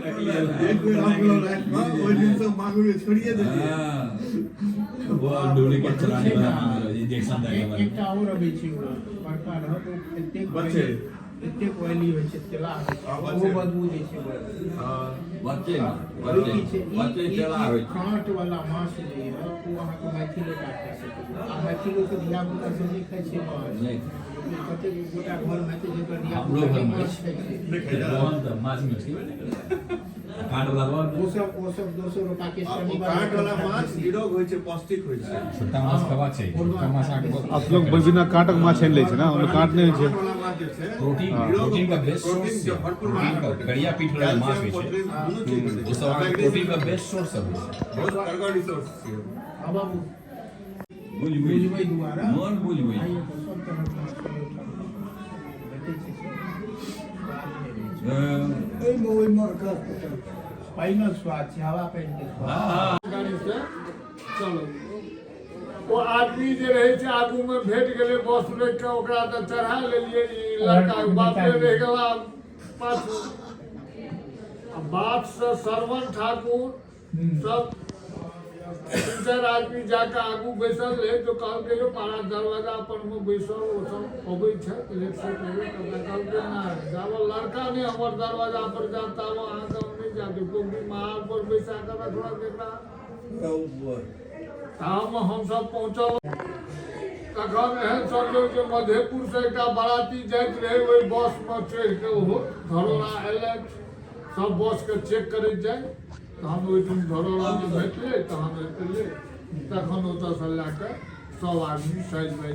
एक बेर हम लोग रात में ओइ दिन से मांगुर छोड़िए देलिए हां वो डुप्लीकेट चलाने वाला इंजेक्शन देने वाला एकटा और अबै छै बड़का रह तो एतेक बच्चे एतेक ऑयली होइ छै तेला वो बदबू दै छै हां बच्चे तेला होइ छै कांट वाला मांस जे है वो अहाँ के मैथिलो काटै छै आ मैथिलो के धिया पुता सब नहीं खाइ छै मांस नहीं कते गोटा घर में छै जेकर धिया हम लोग पुता घर में मांस खाइ छै देखे जा रोहन तो माछ में छी कांट वाला रोहन वो सब 200 रुपया के कांट वाला माछ निरोग होइ छै पौष्टिक होइ छै छोटा माछ खवा छै छोटा माछ आके आप लोग बिना काटक माछ छानि लै छै ना ओमे काट नहीं छै कांट वाला माछ जे छै प्रोटीन का बेस्ट प्रोटीन सोर्स के भरपूर प्रोटीन का गड़िया पीठ वाला माछ होइ छै दुनू चीज वो सब अहाँके प्रोटीन का बेस्ट सोर्स सब होइ छै बहुत कारगर रिसोर्स छै अब बाबू बुझबै बुझबै दुआरा मन बुझबै आइए तो सब तरह के माछ भेटै छै ओइ मोर पाइनक स्वाद छै हवा पाइन के स्वाद गाड़ी से चलो वो आदमी जे रहे छै आगू में भेट गेले बस रोक के ओकरा त चढ़ा लेलिए ई लड़का के बाप रे रह गेला पाछू बात से सरवन ठाकुर सब तीन चार आदमी जाके आगू बैसल रहे तो कहलकै जो पारा दरवाजा पर में बैसल ओ सब अबै छै लेट से लेबे तो कहलकै ना जाबो लड़का ने हमर दरवाजा पर जाता वो अहाँ सब नहीं जाते क्योंकि महाल पर बैसा कर थोड़ा देखा हम सब पहुंचल तखन एहन समझो कि मधेपुर से एक बाराती जाइत रहे ओहि बस में चढ़ के ओहो धरोड़ा एलथि सब बस के चेक करैत जाए तहन ओहिठाम धरोड़ा में भेटले तहन एलिए तखन ओतऽ से लए कऽ सब आदमी साइड बाइ